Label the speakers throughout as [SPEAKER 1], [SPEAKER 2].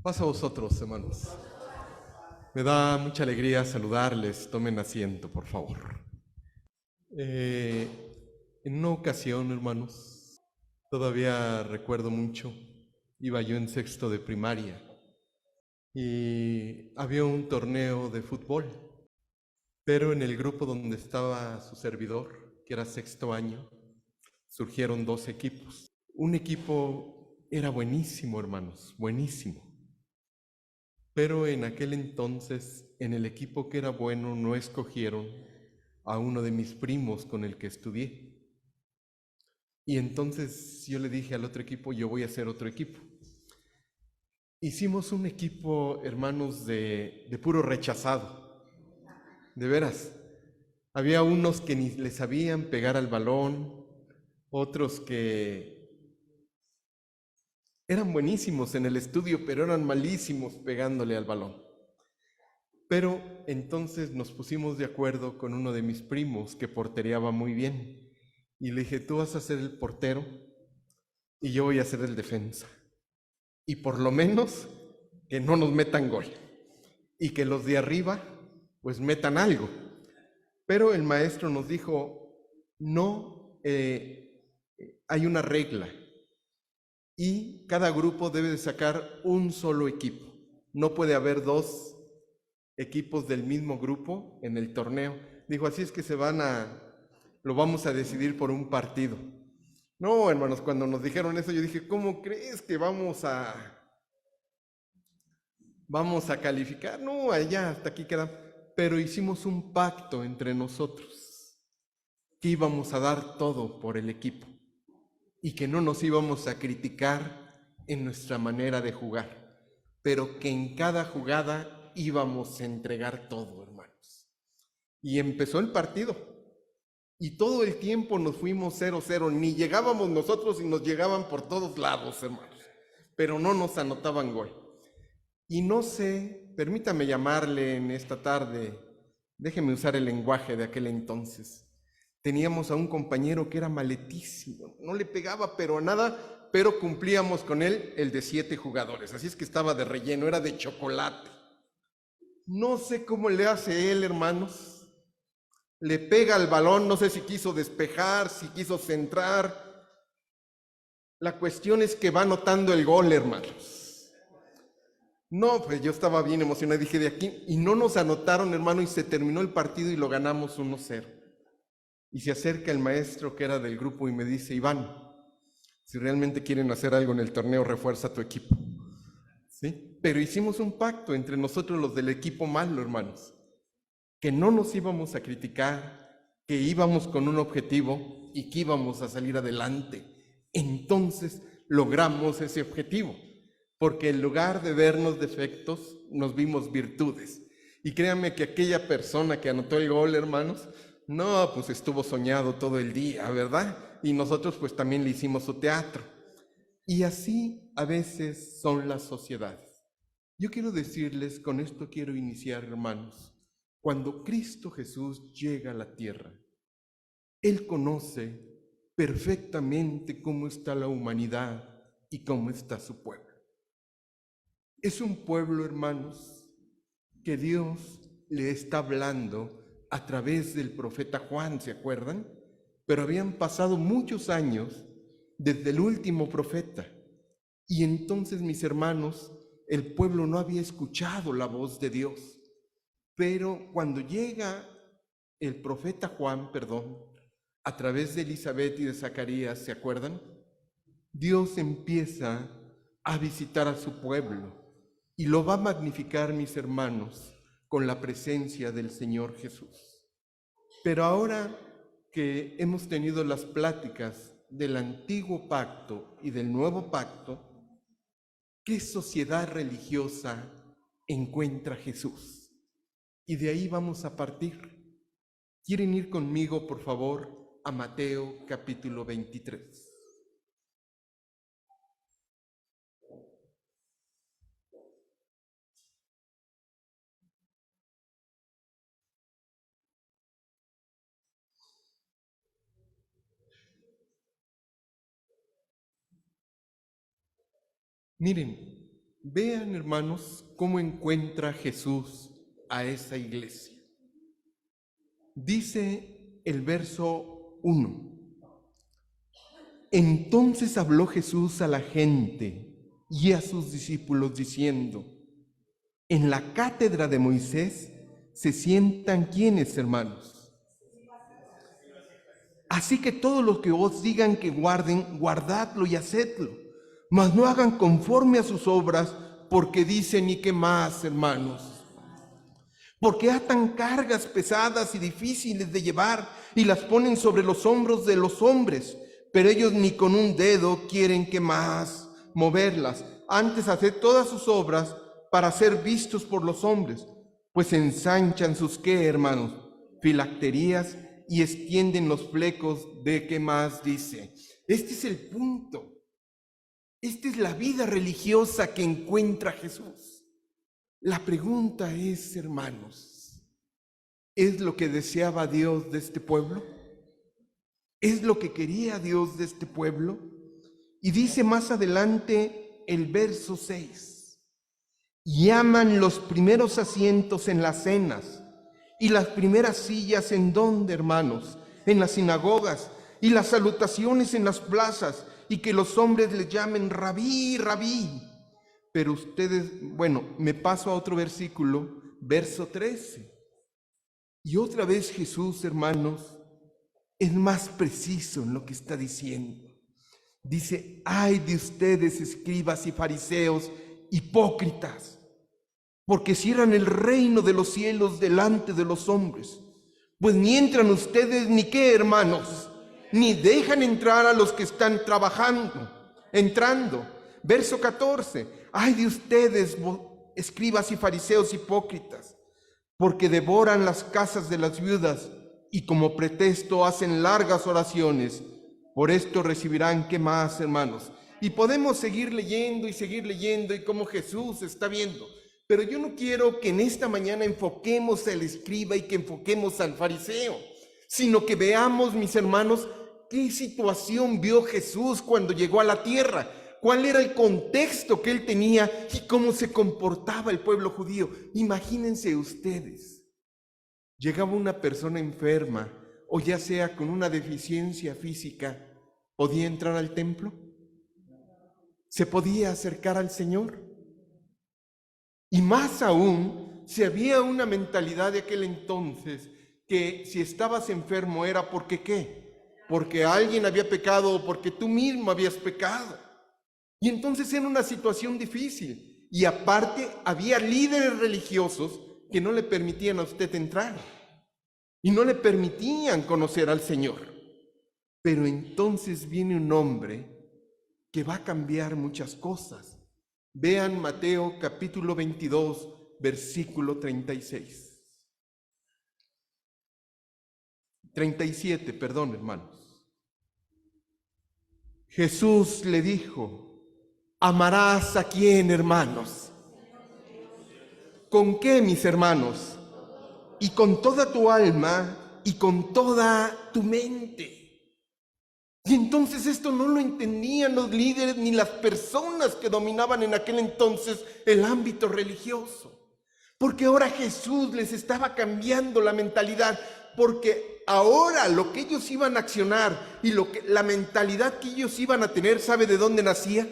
[SPEAKER 1] Paz a vosotros, hermanos. Me da mucha alegría saludarles. Tomen asiento, por favor. Eh, en una ocasión, hermanos, todavía recuerdo mucho, iba yo en sexto de primaria y había un torneo de fútbol, pero en el grupo donde estaba su servidor, que era sexto año, surgieron dos equipos. Un equipo era buenísimo, hermanos, buenísimo. Pero en aquel entonces, en el equipo que era bueno, no escogieron a uno de mis primos con el que estudié. Y entonces yo le dije al otro equipo, yo voy a hacer otro equipo. Hicimos un equipo, hermanos, de puro rechazado. De veras. Había unos que ni le sabían pegar al balón, otros que eran buenísimos en el estudio, pero eran malísimos pegándole al balón. Pero entonces nos pusimos de acuerdo con uno de mis primos que portereaba muy bien. Y le dije, tú vas a ser el portero y yo voy a ser el defensa. Y por lo menos que no nos metan gol. Y que los de arriba pues metan algo. Pero el maestro nos dijo, no, hay una regla. Y cada grupo debe de sacar un solo equipo. No puede haber dos equipos del mismo grupo en el torneo. Dijo, así es que lo vamos a decidir por un partido. No, hermanos, cuando nos dijeron eso, yo dije, ¿cómo crees que vamos a calificar? No, allá, hasta aquí quedamos. Pero hicimos un pacto entre nosotros, que íbamos a dar todo por el equipo y que no nos íbamos a criticar en nuestra manera de jugar, pero que en cada jugada íbamos a entregar todo, hermanos. Y empezó el partido. Y todo el tiempo nos fuimos 0-0, ni llegábamos nosotros y nos llegaban por todos lados, hermanos. Pero no nos anotaban gol. Y no sé, permítame llamarle en esta tarde, déjeme usar el lenguaje de aquel entonces. Teníamos a un compañero que era maletísimo, no le pegaba pero a nada, pero cumplíamos con él el de 7 jugadores, así es que estaba de relleno, era de chocolate. No sé cómo le hace él, hermanos. Le pega al balón, no sé si quiso despejar, si quiso centrar. La cuestión es que va anotando el gol, hermanos. No, pues yo estaba bien emocionado, dije de aquí, y no nos anotaron, hermano, y se terminó el partido y lo ganamos 1-0. Y se acerca el maestro que era del grupo y me dice, Iván, si realmente quieren hacer algo en el torneo, refuerza tu equipo. ¿Sí? Pero hicimos un pacto entre nosotros los del equipo malo, hermanos, que no nos íbamos a criticar, que íbamos con un objetivo y que íbamos a salir adelante. Entonces logramos ese objetivo, porque en lugar de vernos defectos, nos vimos virtudes. Y créanme que aquella persona que anotó el gol, hermanos, no, pues estuvo soñado todo el día, ¿verdad? Y nosotros pues también le hicimos su teatro. Y así a veces son las sociedades. Yo quiero decirles, con esto quiero iniciar, hermanos, cuando Cristo Jesús llega a la tierra, Él conoce perfectamente cómo está la humanidad y cómo está su pueblo. Es un pueblo, hermanos, que Dios le está hablando a través del profeta Juan, ¿se acuerdan? Pero habían pasado muchos años desde el último profeta. Y entonces, mis hermanos, el pueblo no había escuchado la voz de Dios. Pero cuando llega el profeta Juan, a través de Elizabeth y de Zacarías, ¿se acuerdan? Dios empieza a visitar a su pueblo y lo va a magnificar, mis hermanos, con la presencia del Señor Jesús. Pero ahora que hemos tenido las pláticas del antiguo pacto y del nuevo pacto, ¿qué sociedad religiosa encuentra Jesús? Y de ahí vamos a partir. ¿Quieren ir conmigo, por favor, a Mateo capítulo 23? Miren, Vean, hermanos, cómo encuentra Jesús a esa iglesia. Dice el verso 1. Entonces habló Jesús a la gente y a sus discípulos diciendo: en la cátedra de Moisés se sientan ¿quiénes, hermanos? Así que todo lo que os digan que guarden, guardadlo y hacedlo, mas no hagan conforme a sus obras, porque dicen: ¿y qué más, hermanos? Porque atan cargas pesadas y difíciles de llevar y las ponen sobre los hombros de los hombres, pero ellos ni con un dedo quieren que más moverlas. Antes haced todas sus obras para ser vistos por los hombres, pues ensanchan sus ¿qué, hermanos? Filacterías y extienden los flecos de ¿qué más? Dice. Este es el punto. Esta es la vida religiosa que encuentra Jesús. La pregunta es, hermanos, ¿es lo que deseaba Dios de este pueblo? ¿Es lo que quería Dios de este pueblo? Y dice más adelante el verso 6. Llaman los primeros asientos en las cenas y las primeras sillas ¿en dónde, hermanos? En las sinagogas, y las salutaciones en las plazas, y que los hombres les llamen rabí, rabí. Pero ustedes, bueno, me paso a otro versículo, verso 13. Y otra vez Jesús, hermanos, es más preciso en lo que está diciendo. Dice: ay de ustedes, escribas y fariseos, hipócritas, porque cierran el reino de los cielos delante de los hombres. Pues ni entran ustedes, ni qué, hermanos, ni dejan entrar a los que están entrando. Verso 14. Ay de ustedes, escribas y fariseos hipócritas, porque devoran las casas de las viudas y como pretexto hacen largas oraciones. Por esto recibirán ¿qué más, hermanos? Y podemos seguir leyendo y cómo Jesús está viendo. Pero yo no quiero que en esta mañana enfoquemos al escriba y que enfoquemos al fariseo, sino que veamos, mis hermanos, qué situación vio Jesús cuando llegó a la tierra. ¿Cuál era el contexto que él tenía y cómo se comportaba el pueblo judío? Imagínense ustedes, llegaba una persona enferma o ya sea con una deficiencia física, ¿podía entrar al templo? ¿Se podía acercar al Señor? Y más aún, si había una mentalidad de aquel entonces que si estabas enfermo era porque ¿qué? Porque alguien había pecado o porque tú mismo habías pecado. Y entonces era una situación difícil. Y aparte había líderes religiosos que no le permitían a usted entrar. Y no le permitían conocer al Señor. Pero entonces viene un hombre que va a cambiar muchas cosas. Vean Mateo capítulo 22, versículo 36. 37, perdón, hermanos. Jesús le dijo: ¿amarás a quién, hermanos? ¿Con qué, mis hermanos? Y con toda tu alma y con toda tu mente. Y entonces esto no lo entendían los líderes ni las personas que dominaban en aquel entonces el ámbito religioso. Porque ahora Jesús les estaba cambiando la mentalidad, porque ahora lo que ellos iban a accionar y la mentalidad que ellos iban a tener, ¿sabe de dónde nacía?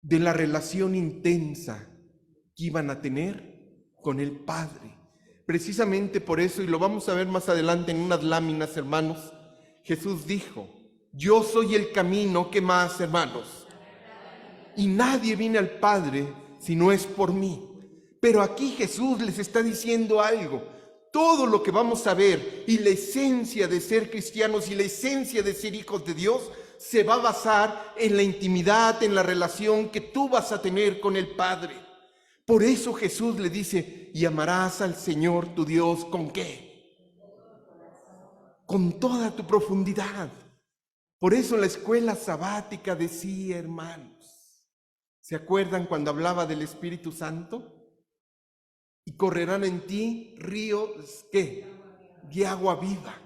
[SPEAKER 1] De la relación intensa que iban a tener con el Padre. Precisamente por eso, y lo vamos a ver más adelante en unas láminas, hermanos, Jesús dijo: yo soy el camino. ¿Qué más, hermanos? Y nadie viene al Padre si no es por mí. Pero aquí Jesús les está diciendo algo. Todo lo que vamos a ver y la esencia de ser cristianos y la esencia de ser hijos de Dios se va a basar en la intimidad, en la relación que tú vas a tener con el Padre. Por eso Jesús le dice: y amarás al Señor tu Dios ¿con qué? Con toda tu profundidad. Por eso la escuela sabática decía, hermanos, ¿se acuerdan cuando hablaba del Espíritu Santo? Y correrán en ti ríos, ¿qué? De agua viva.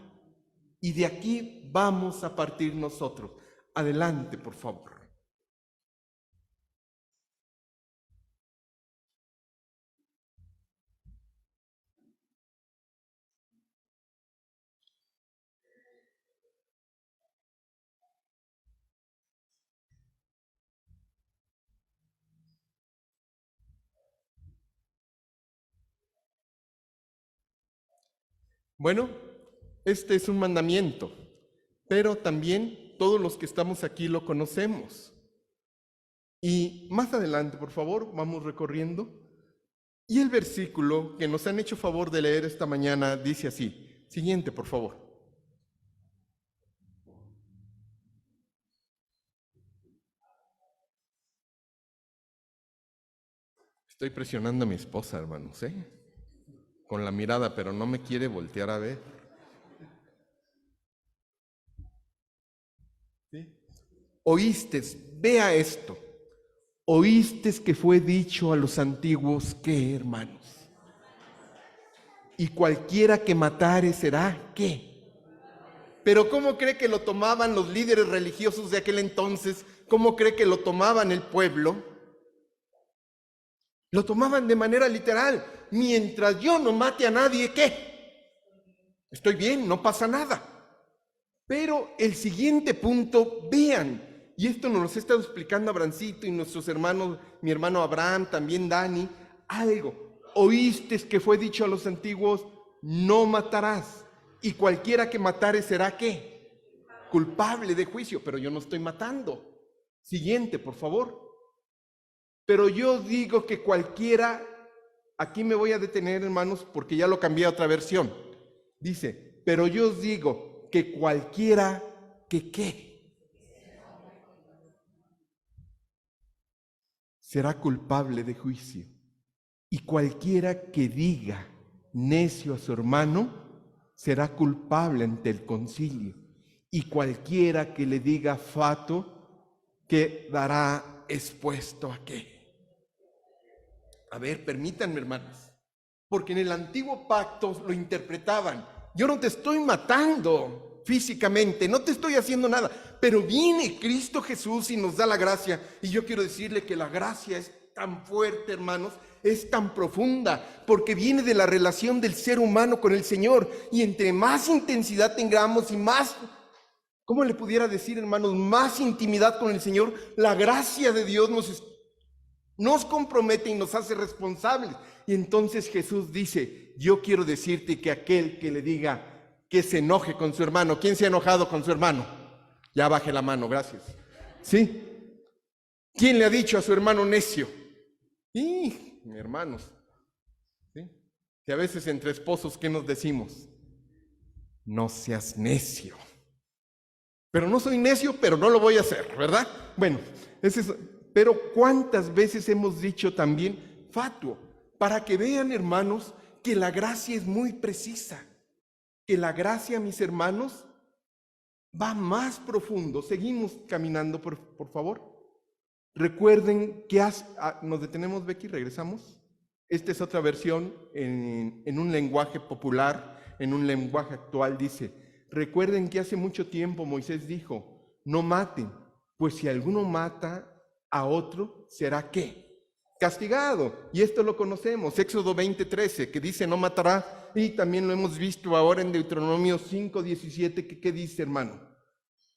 [SPEAKER 1] Y de aquí vamos a partir nosotros. Adelante, por favor. Bueno, este es un mandamiento, pero también todos los que estamos aquí lo conocemos. Y más adelante, por favor, vamos recorriendo. Y el versículo que nos han hecho favor de leer esta mañana dice así. Siguiente, por favor. Estoy presionando a mi esposa, hermanos, con la mirada, pero no me quiere voltear a ver. ¿Sí? Oístes, vea esto. Oístes que fue dicho a los antiguos, ¿qué, hermanos? Y cualquiera que matare será, ¿qué? Pero ¿cómo cree que lo tomaban los líderes religiosos de aquel entonces? ¿Cómo cree que lo tomaban el pueblo? Lo tomaban de manera literal. Mientras yo no mate a nadie, ¿qué? Estoy bien, no pasa nada. Pero el siguiente punto, vean, y esto nos lo ha estado explicando Abrancito y nuestros hermanos, mi hermano Abraham, también Dani, algo. Oíste que fue dicho a los antiguos, no matarás, y cualquiera que matare será, ¿qué? Culpable de juicio, pero yo no estoy matando. Siguiente, por favor. Pero yo digo que cualquiera, aquí me voy a detener, hermanos, porque ya lo cambié a otra versión. Dice, pero yo os digo que cualquiera que ¿qué? Será culpable de juicio. Y cualquiera que diga necio a su hermano será culpable ante el concilio. Y cualquiera que le diga fatuo quedará expuesto a ¿qué? A ver, permítanme, hermanos, porque en el antiguo pacto lo interpretaban. Yo no te estoy matando físicamente, no te estoy haciendo nada, pero viene Cristo Jesús y nos da la gracia. Y yo quiero decirle que la gracia es tan fuerte, hermanos, es tan profunda, porque viene de la relación del ser humano con el Señor. Y entre más intensidad tengamos y más, ¿cómo le pudiera decir, hermanos? Más intimidad con el Señor, la gracia de Dios nos compromete y nos hace responsables. Y entonces Jesús dice, yo quiero decirte que aquel que le diga que se enoje con su hermano, ¿quién se ha enojado con su hermano? Ya baje la mano, gracias. ¿Sí? ¿Quién le ha dicho a su hermano necio? Y, hermanos, ¿sí? Que a veces entre esposos, ¿qué nos decimos? No seas necio. Pero no soy necio, pero no lo voy a hacer, ¿verdad? Bueno, ese es... Pero ¿cuántas veces hemos dicho también fatuo? Para que vean, hermanos, que la gracia es muy precisa. Que la gracia, mis hermanos, va más profundo. Seguimos caminando, por favor. Recuerden que nos detenemos, Becky, regresamos. Esta es otra versión en un lenguaje popular, en un lenguaje actual. Dice, recuerden que hace mucho tiempo Moisés dijo, no maten, pues si alguno mata a otro, ¿será qué? Castigado. Y esto lo conocemos, Éxodo 20:13, que dice no matará, y también lo hemos visto ahora en Deuteronomio 5:17, que ¿qué dice, hermano?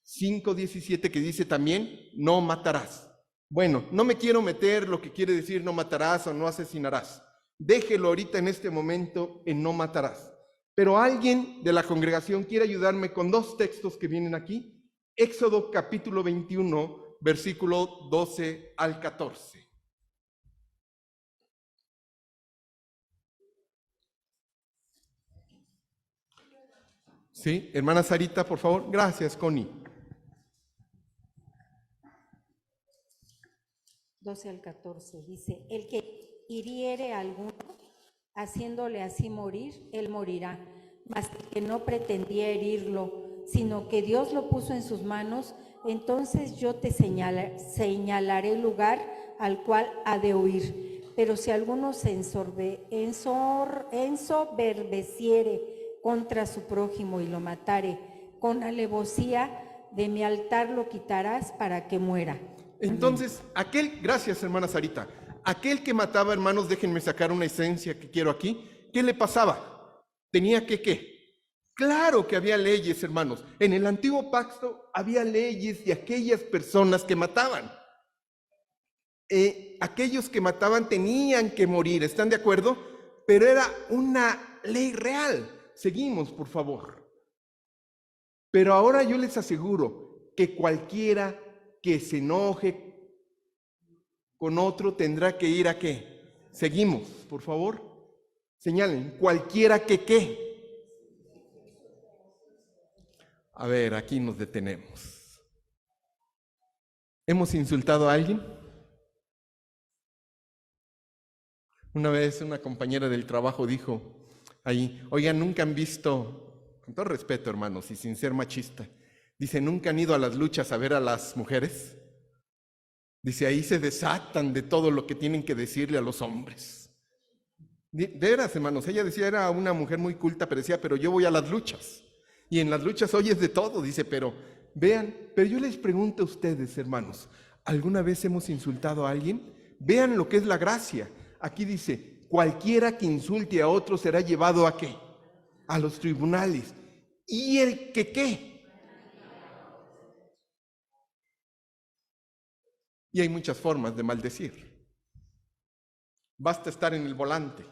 [SPEAKER 1] 5:17, que dice también no matarás. Bueno, no me quiero meter lo que quiere decir no matarás o no asesinarás. Déjelo ahorita en este momento en no matarás. Pero alguien de la congregación quiere ayudarme con dos textos que vienen aquí. Éxodo capítulo 21, versículo 12 al 14. Sí, hermana Sarita, por favor. Gracias, Connie.
[SPEAKER 2] 12 al 14 dice, el que hiriere a alguno, haciéndole así morir, él morirá, mas el que no pretendía herirlo, sino que Dios lo puso en sus manos, entonces yo te señalaré el lugar al cual ha de huir. Pero si alguno se ensoberbeciere contra su prójimo y lo matare, con alevosía de mi altar lo quitarás para que muera.
[SPEAKER 1] Entonces, gracias, hermana Sarita, aquel que mataba, hermanos, déjenme sacar una esencia que quiero aquí, ¿qué le pasaba? Tenía que, ¿qué? Claro que había leyes, hermanos. En el antiguo pacto había leyes de aquellas personas que mataban. Aquellos que mataban tenían que morir, ¿están de acuerdo? Pero era una ley real. Seguimos, por favor. Pero ahora yo les aseguro que cualquiera que se enoje con otro tendrá que ir a ¿qué? Seguimos, por favor. Señalen, cualquiera que ¿qué? A ver, aquí nos detenemos. ¿Hemos insultado a alguien? Una vez una compañera del trabajo dijo ahí, oigan, nunca han visto, con todo respeto hermanos y sin ser machista, dice, ¿nunca han ido a las luchas a ver a las mujeres? Dice, ahí se desatan de todo lo que tienen que decirle a los hombres. De veras, hermanos, ella decía, era una mujer muy culta, pero decía, pero yo voy a las luchas. Y en las luchas oyes de todo, dice, pero vean, pero yo les pregunto a ustedes, hermanos, ¿alguna vez hemos insultado a alguien? Vean lo que es la gracia. Aquí dice, cualquiera que insulte a otro será llevado ¿a qué? A los tribunales. ¿Y el que qué? Y hay muchas formas de maldecir. Basta estar en el volante,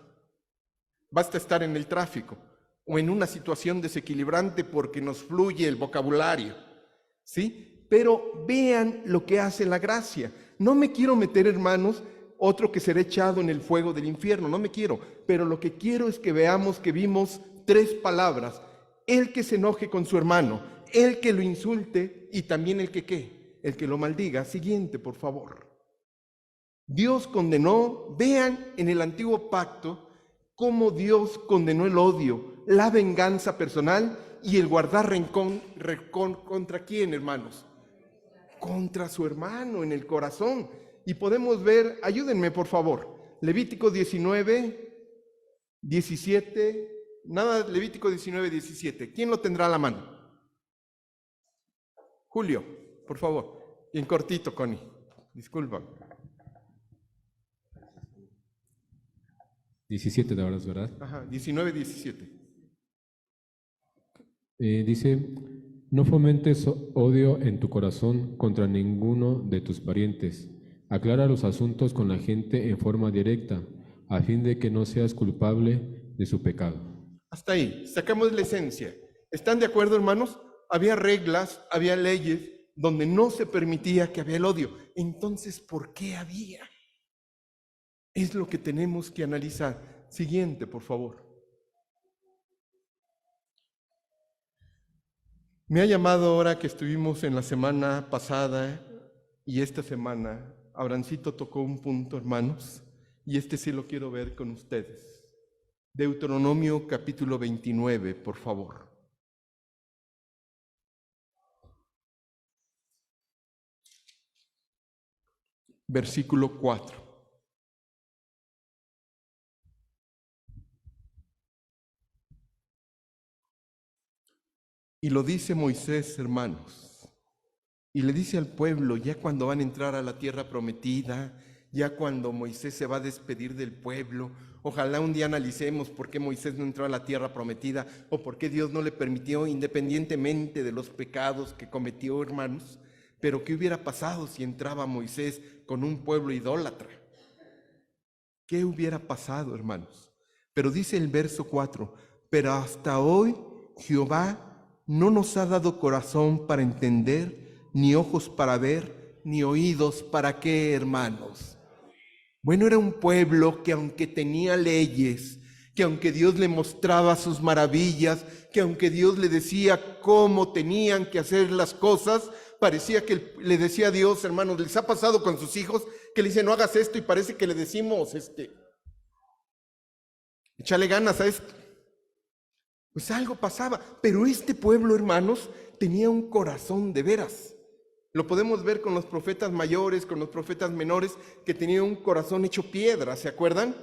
[SPEAKER 1] basta estar en el tráfico o en una situación desequilibrante porque nos fluye el vocabulario, ¿sí? Pero vean lo que hace la gracia. No me quiero meter, hermanos, otro que será echado en el fuego del infierno, no me quiero, pero lo que quiero es que veamos que vimos 3 palabras, el que se enoje con su hermano, el que lo insulte y también el que ¿qué? El que lo maldiga. Siguiente, por favor. Dios condenó, vean en el antiguo pacto, cómo Dios condenó el odio, la venganza personal y el guardar rencor ¿contra quién, hermanos? Contra su hermano en el corazón. Y podemos ver, ayúdenme por favor, Levítico 19, 17, nada, Levítico 19, 17. ¿Quién lo tendrá a la mano? Julio, por favor. Bien cortito, Connie. Disculpa.
[SPEAKER 3] 17 de ahora, ¿verdad?
[SPEAKER 1] Ajá, 19, 17.
[SPEAKER 3] Dice, no fomentes odio en tu corazón contra ninguno de tus parientes. Aclara los asuntos con la gente en forma directa, a fin de que no seas culpable de su pecado.
[SPEAKER 1] Hasta ahí, sacamos la esencia. ¿Están de acuerdo, hermanos? Había reglas, había leyes donde no se permitía que había el odio. Entonces, ¿por qué había? Es lo que tenemos que analizar. Siguiente, por favor. Me ha llamado ahora que estuvimos en la semana pasada y esta semana, Abrancito tocó un punto, hermanos, y este sí lo quiero ver con ustedes. Deuteronomio capítulo 29, por favor. Versículo 4. Y lo dice Moisés, hermanos, y le dice al pueblo, ya cuando van a entrar a la tierra prometida, ya cuando Moisés se va a despedir del pueblo, ojalá un día analicemos por qué Moisés no entró a la tierra prometida o por qué Dios no le permitió, independientemente de los pecados que cometió, hermanos. Pero ¿qué hubiera pasado si entraba Moisés con un pueblo idólatra? ¿Qué hubiera pasado, hermanos? Pero dice el verso 4, pero hasta hoy Jehová no nos ha dado corazón para entender, ni ojos para ver, ni oídos para qué, hermanos. Bueno, era un pueblo que aunque tenía leyes, que aunque Dios le mostraba sus maravillas, que aunque Dios le decía cómo tenían que hacer las cosas, parecía que le decía a Dios, hermanos, ¿les ha pasado con sus hijos que le dicen no hagas esto y parece que le decimos, échale ganas a esto? Pues algo pasaba, pero este pueblo, hermanos, tenía un corazón de veras. Lo podemos ver con los profetas mayores, con los profetas menores, que tenían un corazón hecho piedra, ¿se acuerdan?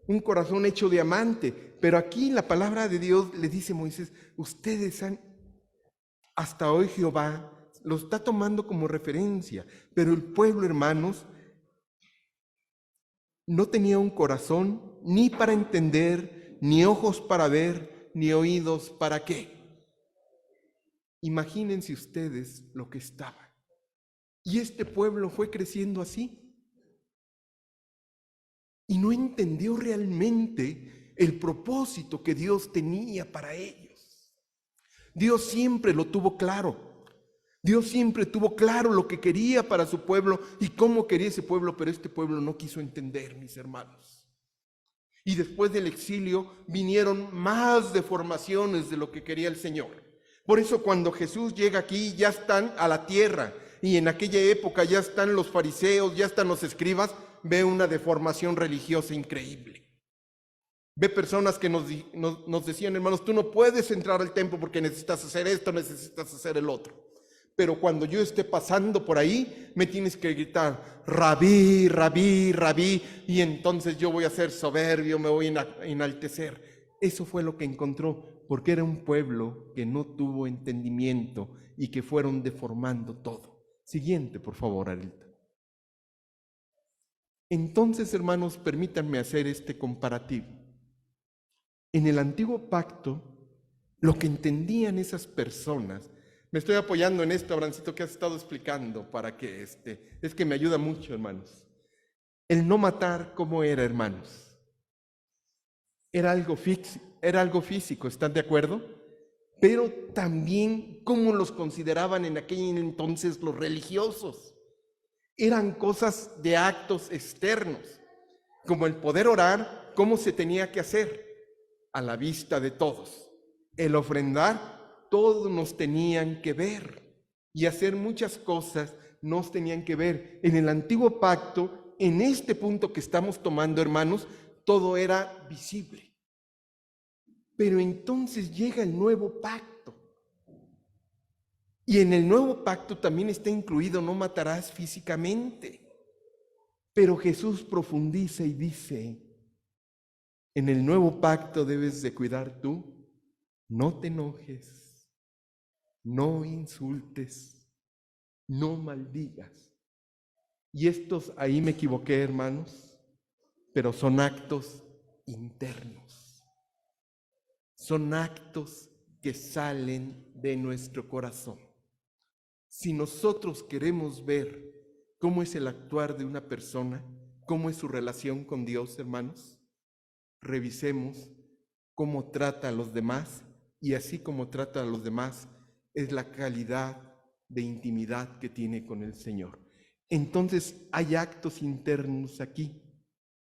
[SPEAKER 1] Un corazón hecho diamante. Pero aquí la palabra de Dios le dice a Moisés, ustedes han, hasta hoy Jehová, lo está tomando como referencia, pero el pueblo, hermanos, no tenía un corazón ni para entender, ni ojos para ver, ni oídos para qué. Imagínense ustedes lo que estaba. Y este pueblo fue creciendo así. Y no entendió realmente el propósito que Dios tenía para ellos. Dios siempre lo tuvo claro. Dios siempre tuvo claro lo que quería para su pueblo y cómo quería ese pueblo, pero este pueblo no quiso entender, mis hermanos. Y después del exilio vinieron más deformaciones de lo que quería el Señor. Por eso cuando Jesús llega aquí, ya están a la tierra, y en aquella época ya están los fariseos, ya están los escribas, ve una deformación religiosa increíble. Ve personas que nos decían, hermanos, tú no puedes entrar al templo porque necesitas hacer esto, necesitas hacer el otro. Pero cuando yo esté pasando por ahí, me tienes que gritar, Rabí, Rabí, Rabí, y entonces yo voy a ser soberbio, me voy a enaltecer. Eso fue lo que encontró, porque era un pueblo que no tuvo entendimiento y que fueron deformando todo. Siguiente, por favor, Arilta. Entonces, hermanos, permítanme hacer este comparativo. En el antiguo pacto, lo que entendían esas personas, me estoy apoyando en esto, Abrancito, que has estado explicando, para que es que me ayuda mucho, hermanos. El no matar, ¿cómo era, hermanos? Era algo físico, ¿están de acuerdo? Pero también, ¿cómo los consideraban en aquel entonces los religiosos? Eran cosas de actos externos, como el poder orar, ¿cómo se tenía que hacer? A la vista de todos. El ofrendar, todos nos tenían que ver, y hacer muchas cosas nos tenían que ver. En el antiguo pacto, en este punto que estamos tomando, hermanos, todo era visible. Pero entonces llega el nuevo pacto. Y en el nuevo pacto también está incluido no matarás físicamente. Pero Jesús profundiza y dice, en el nuevo pacto debes de cuidar tú, no te enojes, no insultes, no maldigas. Y estos, ahí me equivoqué, hermanos, pero son actos internos. Son actos que salen de nuestro corazón. Si nosotros queremos ver cómo es el actuar de una persona, cómo es su relación con Dios, hermanos, revisemos cómo trata a los demás, y así como trata a los demás, es la calidad de intimidad que tiene con el Señor. Entonces hay actos internos aquí.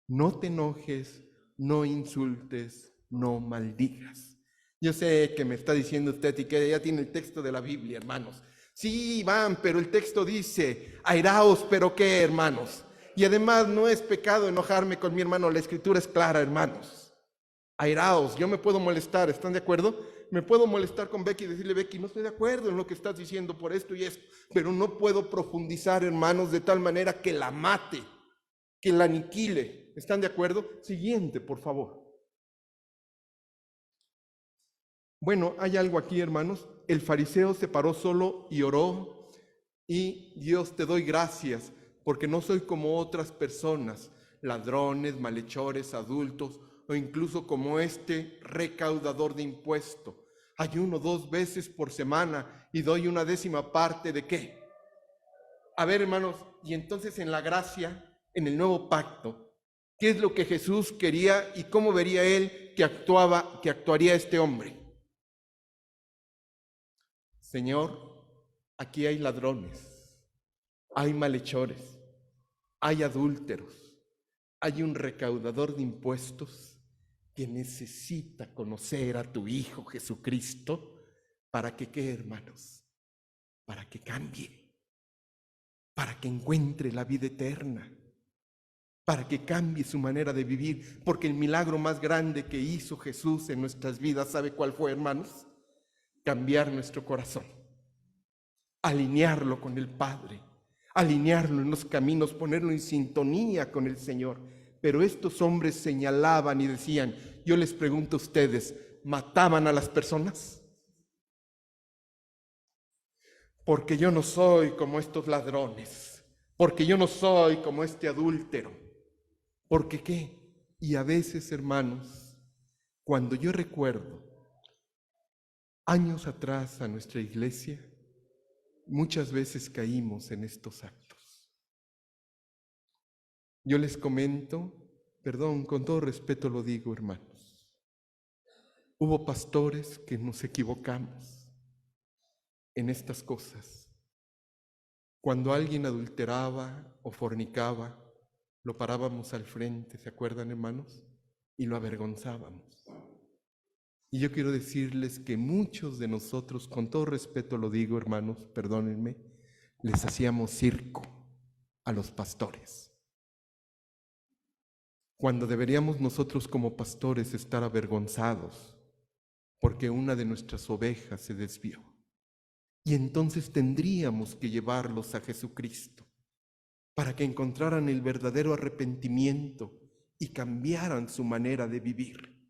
[SPEAKER 1] No te enojes, no insultes, no maldigas. Yo sé que me está diciendo usted y que ya tiene el texto de la Biblia, hermanos. Sí, Iván, pero el texto dice, airaos, pero ¿qué, hermanos? Y además no es pecado enojarme con mi hermano, la escritura es clara, hermanos. Airaos, yo me puedo molestar, ¿están de acuerdo? Me puedo molestar con Becky y decirle, Becky, no estoy de acuerdo en lo que estás diciendo por esto y esto, pero no puedo profundizar, hermanos, de tal manera que la mate, que la aniquile. ¿Están de acuerdo? Siguiente, por favor. Bueno, hay algo aquí, hermanos. El fariseo se paró solo y oró, y Dios, te doy gracias, porque no soy como otras personas, ladrones, malhechores, adultos, o incluso como este recaudador de impuestos. Ayuno 2 veces por semana y doy 1/10 parte de ¿qué? A ver, hermanos, y entonces en la gracia, en el nuevo pacto, ¿qué es lo que Jesús quería y cómo vería él que actuaría este hombre? Señor, aquí hay ladrones, hay malhechores, hay adúlteros, hay un recaudador de impuestos que necesita conocer a tu Hijo Jesucristo para que, ¿qué, hermanos? Para que cambie, para que encuentre la vida eterna, para que cambie su manera de vivir, porque el milagro más grande que hizo Jesús en nuestras vidas, ¿sabe cuál fue, hermanos? Cambiar nuestro corazón, alinearlo con el Padre, alinearlo en los caminos, ponerlo en sintonía con el Señor. Pero estos hombres señalaban y decían, yo les pregunto a ustedes, ¿mataban a las personas? Porque yo no soy como estos ladrones, porque yo no soy como este adúltero. ¿Porque qué? Y a veces, hermanos, cuando yo recuerdo años atrás a nuestra iglesia, muchas veces caímos en estos actos. Yo les comento, perdón, con todo respeto lo digo, hermanos, Hubo pastores que nos equivocamos en estas cosas. Cuando alguien adulteraba o fornicaba, lo parábamos al frente, ¿se acuerdan, hermanos? Y lo avergonzábamos. Y yo quiero decirles que muchos de nosotros, con todo respeto lo digo, hermanos, perdónenme, les hacíamos circo a los pastores. Cuando deberíamos nosotros como pastores estar avergonzados porque una de nuestras ovejas se desvió. Y entonces tendríamos que llevarlos a Jesucristo para que encontraran el verdadero arrepentimiento y cambiaran su manera de vivir.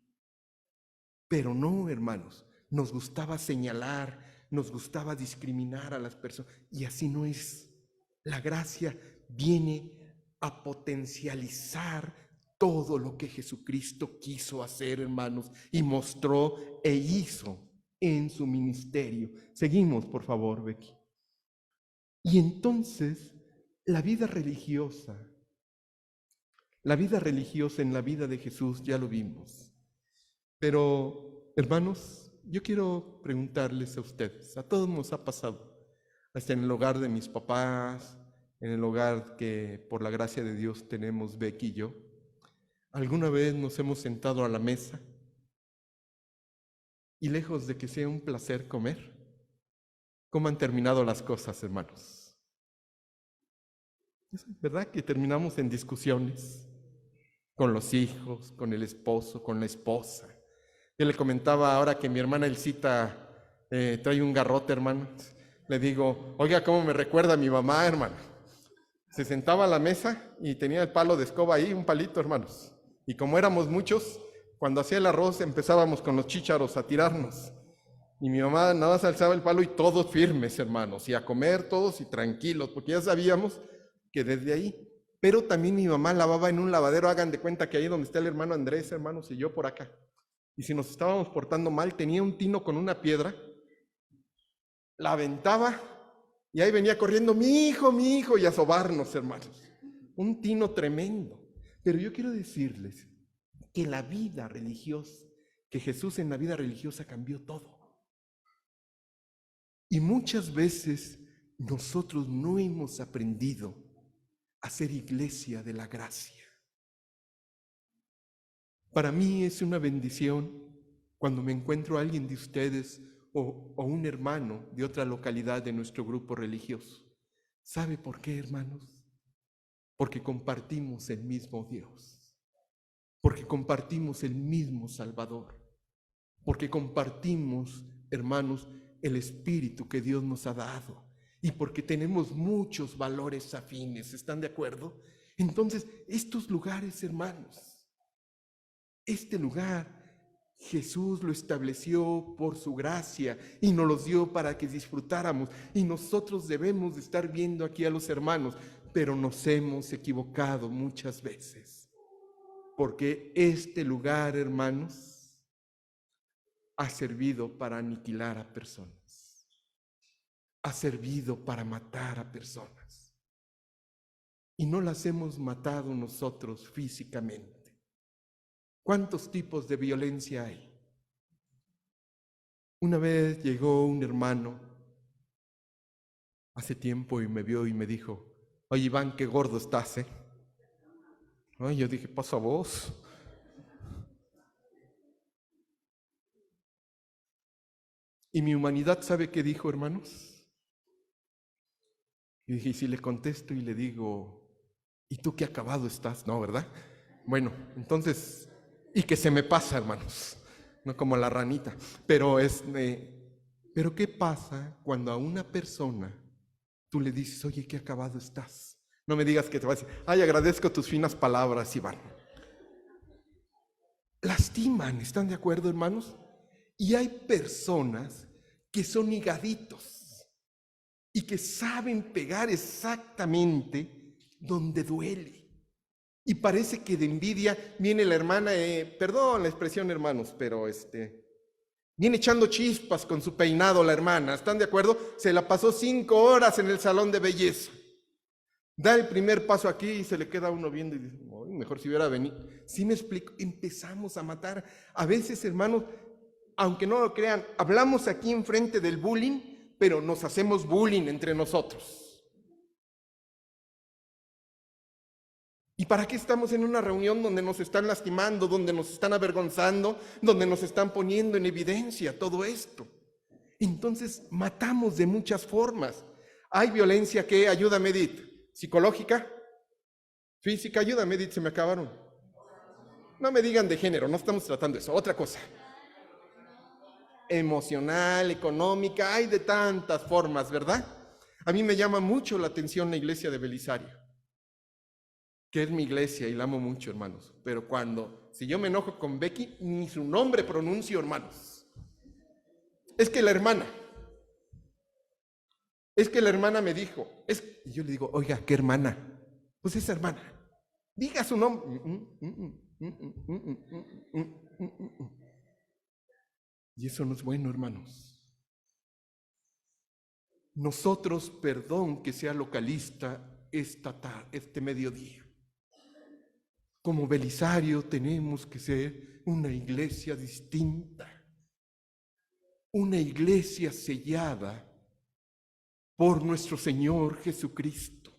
[SPEAKER 1] Pero no, hermanos, nos gustaba señalar, nos gustaba discriminar a las personas, y así no es. La gracia viene a potencializar todo lo que Jesucristo quiso hacer, hermanos, y mostró e hizo en su ministerio. Seguimos, por favor, Becky. Y entonces, la vida religiosa en la vida de Jesús ya lo vimos. Pero, hermanos, yo quiero preguntarles a ustedes, a todos nos ha pasado, hasta en el hogar de mis papás, en el hogar que por la gracia de Dios tenemos Becky y yo, ¿alguna vez nos hemos sentado a la mesa y lejos de que sea un placer comer, cómo han terminado las cosas, hermanos? ¿Es verdad que terminamos en discusiones con los hijos, con el esposo, con la esposa? Yo le comentaba ahora que mi hermana Elcita trae un garrote, hermano. Le digo, oiga, ¿cómo me recuerda a mi mamá, hermano? Se sentaba a la mesa y tenía el palo de escoba ahí, un palito, hermanos. Y como éramos muchos, cuando hacía el arroz empezábamos con los chícharos a tirarnos. Y mi mamá nada más alzaba el palo y todos firmes, hermanos. Y a comer todos y tranquilos, porque ya sabíamos que desde ahí. Pero también mi mamá lavaba en un lavadero, hagan de cuenta que ahí donde está el hermano Andrés, hermanos, y yo por acá. Y si nos estábamos portando mal, tenía un tino con una piedra, la aventaba y ahí venía corriendo mi hijo, y a sobarnos, hermanos. Un tino tremendo. Pero yo quiero decirles que la vida religiosa, que Jesús en la vida religiosa cambió todo. Y muchas veces nosotros no hemos aprendido a ser iglesia de la gracia. Para mí es una bendición cuando me encuentro a alguien de ustedes o un hermano de otra localidad de nuestro grupo religioso. ¿Sabe por qué, hermanos? Porque compartimos el mismo Dios, porque compartimos el mismo Salvador, porque compartimos, hermanos, el Espíritu que Dios nos ha dado y porque tenemos muchos valores afines. ¿Están de acuerdo? Entonces, estos lugares, hermanos, este lugar Jesús lo estableció por su gracia y nos los dio para que disfrutáramos. Y nosotros debemos de estar viendo aquí a los hermanos, pero nos hemos equivocado muchas veces. Porque este lugar, hermanos, ha servido para aniquilar a personas. Ha servido para matar a personas. Y no las hemos matado nosotros físicamente. ¿Cuántos tipos de violencia hay? Una vez llegó un hermano hace tiempo y me vio y me dijo, oye Iván, qué gordo estás, ¿eh? Ay, yo dije, pasa vos. Y mi humanidad, ¿sabe qué dijo, hermanos? Y dije, y si le contesto y le digo, ¿y tú qué acabado estás? No, ¿verdad? Bueno, entonces, y que se me pasa, hermanos, no como la ranita. Pero ¿qué pasa cuando a una persona tú le dices, oye, qué acabado estás? No me digas que te va a decir, ay, agradezco tus finas palabras, Iván. Lastiman, ¿están de acuerdo, hermanos? Y hay personas que son higaditos y que saben pegar exactamente donde duele. Y parece que de envidia viene la hermana, perdón la expresión, hermanos, pero viene echando chispas con su peinado la hermana, ¿están de acuerdo? Se la pasó 5 horas en el salón de belleza. Da el primer paso aquí y se le queda uno viendo y dice, mejor si hubiera venido. ¿Sí me explico? Empezamos a matar. A veces, hermanos, aunque no lo crean, hablamos aquí enfrente del bullying, pero nos hacemos bullying entre nosotros. ¿Y para qué estamos en una reunión donde nos están lastimando, donde nos están avergonzando, donde nos están poniendo en evidencia todo esto? Entonces matamos de muchas formas. Hay violencia que, ayúdame Edith, psicológica, física, ayúdame Edith, se me acabaron. No me digan de género, no estamos tratando eso, otra cosa. Emocional, económica, hay de tantas formas, ¿verdad? A mí me llama mucho la atención la iglesia de Belisario, que es mi iglesia y la amo mucho, hermanos. Pero si yo me enojo con Becky, ni su nombre pronuncio, hermanos. Es que la hermana me dijo, y yo le digo, oiga, ¿qué hermana? Pues esa hermana, diga su nombre. Y eso no es bueno, hermanos. Nosotros, perdón que sea localista este mediodía, como Belisario tenemos que ser una iglesia distinta, una iglesia sellada por nuestro Señor Jesucristo.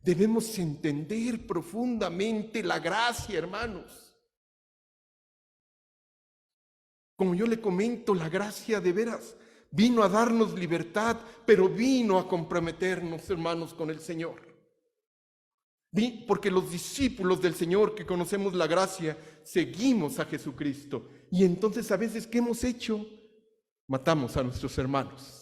[SPEAKER 1] Debemos entender profundamente la gracia, hermanos. Como yo le comento, la gracia de veras vino a darnos libertad, pero vino a comprometernos, hermanos, con el Señor. Porque los discípulos del Señor que conocemos la gracia, seguimos a Jesucristo. Y entonces a veces, ¿qué hemos hecho? Matamos a nuestros hermanos.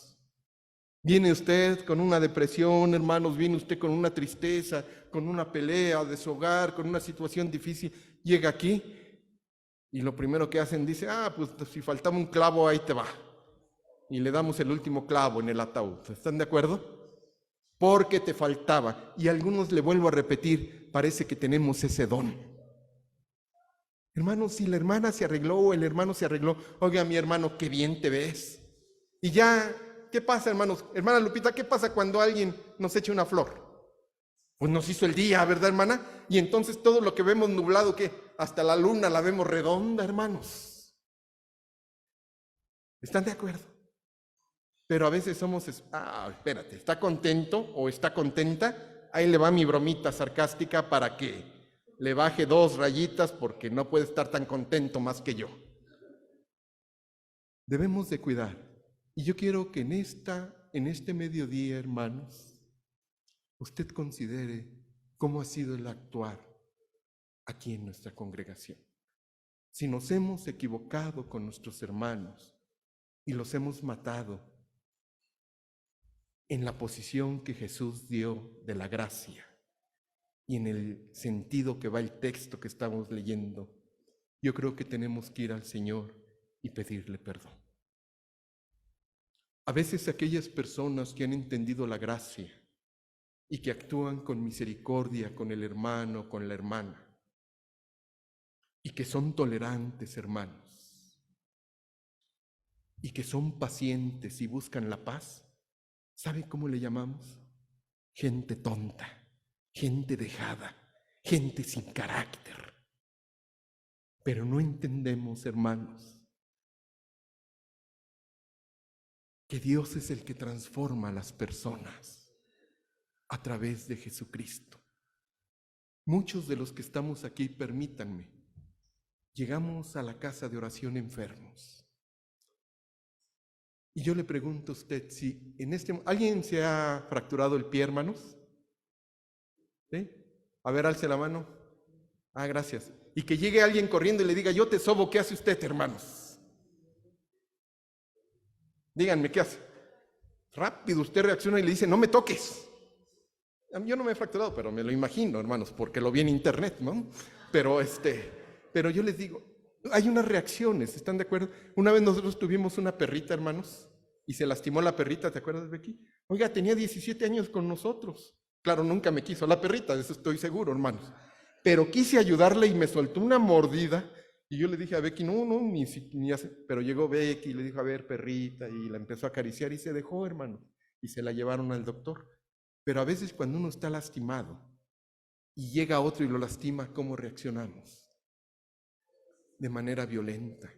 [SPEAKER 1] Viene usted con una depresión, hermanos, viene usted con una tristeza, con una pelea de su hogar, con una situación difícil, llega aquí y lo primero que hacen dice, pues si faltaba un clavo, ahí te va. Y le damos el último clavo en el ataúd. ¿Están de acuerdo? Porque te faltaba. Y a algunos, le vuelvo a repetir, parece que tenemos ese don. Hermanos, si la hermana se arregló o el hermano se arregló, oiga, mi hermano, qué bien te ves. Y ya, ¿qué pasa, hermanos? Hermana Lupita, ¿qué pasa cuando alguien nos echa una flor? Pues nos hizo el día, ¿verdad, hermana? Y entonces todo lo que vemos nublado, ¿qué? Hasta la luna la vemos redonda, hermanos. ¿Están de acuerdo? Pero a veces somos, espérate, ¿está contento o está contenta? Ahí le va mi bromita sarcástica para que le baje 2 rayitas porque no puede estar tan contento más que yo. Debemos de cuidar. Y yo quiero que en este mediodía, hermanos, usted considere cómo ha sido el actuar aquí en nuestra congregación. Si nos hemos equivocado con nuestros hermanos y los hemos matado en la posición que Jesús dio de la gracia y en el sentido que va el texto que estamos leyendo, yo creo que tenemos que ir al Señor y pedirle perdón. A veces aquellas personas que han entendido la gracia y que actúan con misericordia con el hermano, con la hermana, y que son tolerantes, hermanos, y que son pacientes y buscan la paz, ¿sabe cómo le llamamos? Gente tonta, gente dejada, gente sin carácter. Pero no entendemos, hermanos, que Dios es el que transforma a las personas a través de Jesucristo. Muchos de los que estamos aquí, permítanme, llegamos a la casa de oración enfermos. Y yo le pregunto a usted si ¿alguien se ha fracturado el pie, hermanos? ¿Sí? A ver, alce la mano. Gracias. Y que llegue alguien corriendo y le diga, yo te sobo, ¿qué hace usted, hermanos? Díganme, ¿qué hace? Rápido usted reacciona y le dice, no me toques. Yo no me he fracturado, pero me lo imagino, hermanos, porque lo vi en internet, ¿no? Pero yo les digo, hay unas reacciones, ¿están de acuerdo? Una vez nosotros tuvimos una perrita, hermanos, y se lastimó la perrita, ¿te acuerdas, Becky? Oiga, tenía 17 años con nosotros. Claro, nunca me quiso la perrita, de eso estoy seguro, hermanos. Pero quise ayudarle y me soltó una mordida, y yo le dije a Becky, no, ni hace. Pero llegó Becky y le dijo, a ver, perrita, y la empezó a acariciar y se dejó, hermano, y se la llevaron al doctor. Pero a veces cuando uno está lastimado y llega otro y lo lastima, ¿cómo reaccionamos? De manera violenta.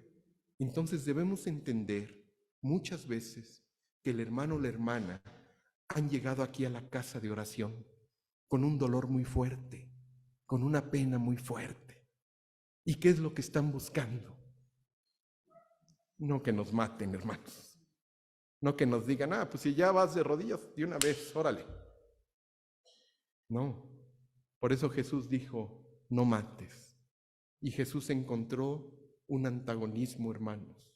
[SPEAKER 1] Entonces debemos entender muchas veces que el hermano o la hermana han llegado aquí a la casa de oración con un dolor muy fuerte, con una pena muy fuerte. ¿Y qué es lo que están buscando? No que nos maten, hermanos. No que nos digan, pues si ya vas de rodillas de una vez, órale. No. Por eso Jesús dijo, no mates. Y Jesús encontró un antagonismo, hermanos,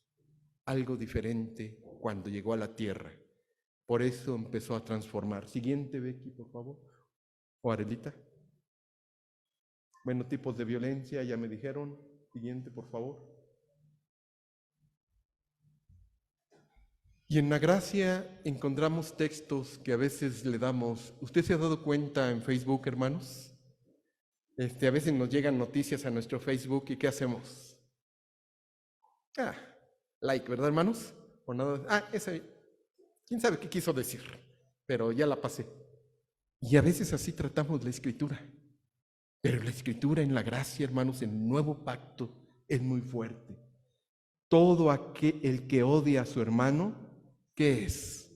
[SPEAKER 1] algo diferente cuando llegó a la tierra. Por eso empezó a transformar. Siguiente, Becky, por favor. O Arelita. Bueno, tipos de violencia, ya me dijeron. Siguiente, por favor. Y en la gracia encontramos textos que a veces le damos. ¿Usted se ha dado cuenta en Facebook, hermanos? A veces nos llegan noticias a nuestro Facebook y ¿qué hacemos? Like, ¿verdad, hermanos? O nada. Esa. ¿Quién sabe qué quiso decir? Pero ya la pasé. Y a veces así tratamos la Escritura. Pero la Escritura en la gracia, hermanos, en el nuevo pacto es muy fuerte. Todo el que odia a su hermano, ¿qué es?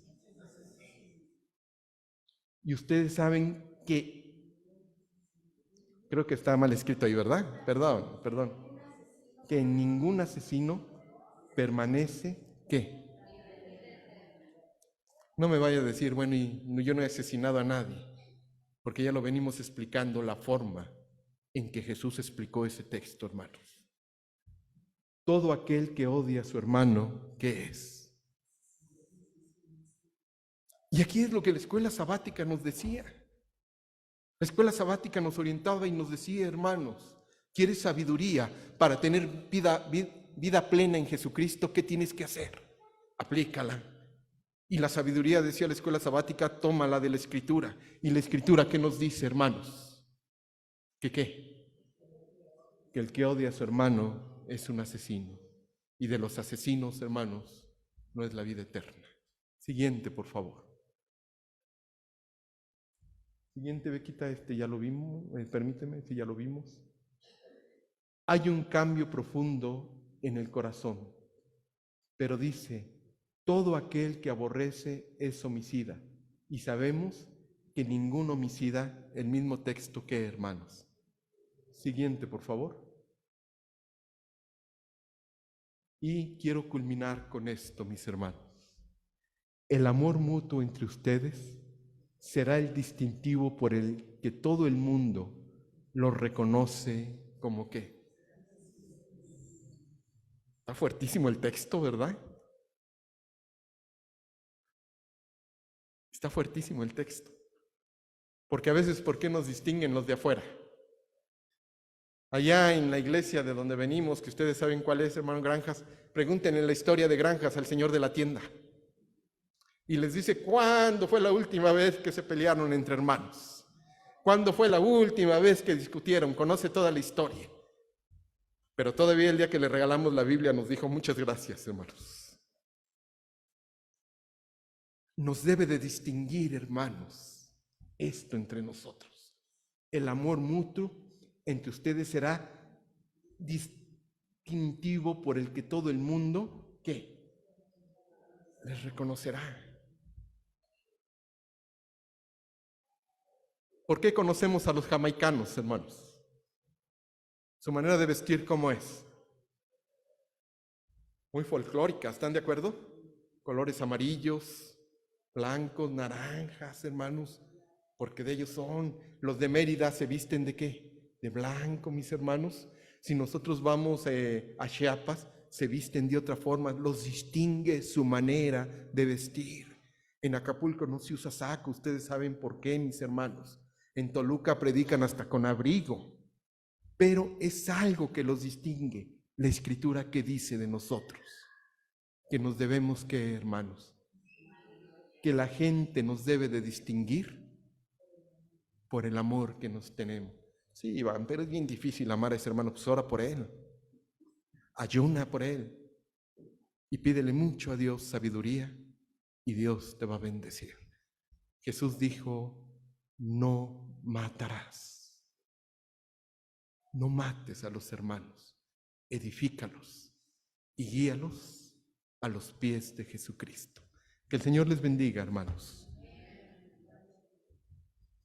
[SPEAKER 1] Y ustedes saben que, creo que está mal escrito ahí, ¿verdad? Perdón. Que ningún asesino permanece, ¿qué? No me vaya a decir, bueno, yo no he asesinado a nadie, porque ya lo venimos explicando la forma en que Jesús explicó ese texto, hermanos. Todo aquel que odia a su hermano, ¿qué es? Y aquí es lo que la escuela sabática nos decía. La escuela sabática nos orientaba y nos decía, hermanos, ¿quieres sabiduría para tener vida plena en Jesucristo? ¿Qué tienes que hacer? Aplícala. Y la sabiduría, decía la escuela sabática, tómala de la Escritura. ¿Y la Escritura qué nos dice, hermanos? ¿Que qué? Que el que odia a su hermano es un asesino. Y de los asesinos, hermanos, no es la vida eterna. Siguiente, por favor. Siguiente, Bequita, ya lo vimos. Permíteme, ya lo vimos. Hay un cambio profundo en el corazón. Pero dice, todo aquel que aborrece es homicida. Y sabemos que ningún homicida, el mismo texto que, hermanos. Siguiente, por favor. Y quiero culminar con esto, mis hermanos. El amor mutuo entre ustedes será el distintivo por el que todo el mundo lo reconoce como ¿qué? Está fuertísimo el texto, ¿verdad? Está fuertísimo el texto. Porque a veces, ¿por qué nos distinguen los de afuera? Allá en la iglesia de donde venimos, que ustedes saben cuál es, hermano Granjas, pregúntenle la historia de Granjas al señor de la tienda. Y les dice, ¿cuándo fue la última vez que se pelearon entre hermanos? ¿Cuándo fue la última vez que discutieron? Conoce toda la historia. Pero todavía el día que le regalamos la Biblia nos dijo, muchas gracias, hermanos. Nos debe de distinguir, hermanos, esto entre nosotros. El amor mutuo entre ustedes será distintivo por el que todo el mundo, ¿qué? Les reconocerá. ¿Por qué conocemos a los jamaicanos, hermanos? Su manera de vestir, ¿cómo es? Muy folclórica, ¿están de acuerdo? Colores amarillos, blancos, naranjas, hermanos, porque de ellos son. Los de Mérida se visten ¿de qué? De blanco, mis hermanos. Si nosotros vamos a Chiapas, se visten de otra forma, los distingue su manera de vestir. En Acapulco no se usa saco, ustedes saben por qué, mis hermanos. En Toluca predican hasta con abrigo, pero es algo que los distingue. La Escritura que dice de nosotros, que nos debemos, ¿qué, hermanos? Que la gente nos debe de distinguir por el amor que nos tenemos. Sí, Iván, pero es bien difícil amar a ese hermano, pues ora por él, ayuna por él y pídele mucho a Dios sabiduría y Dios te va a bendecir. Jesús dijo, no matarás. No mates a los hermanos, edifícalos. y guíalos a los pies de Jesucristo. Que el Señor les bendiga, hermanos.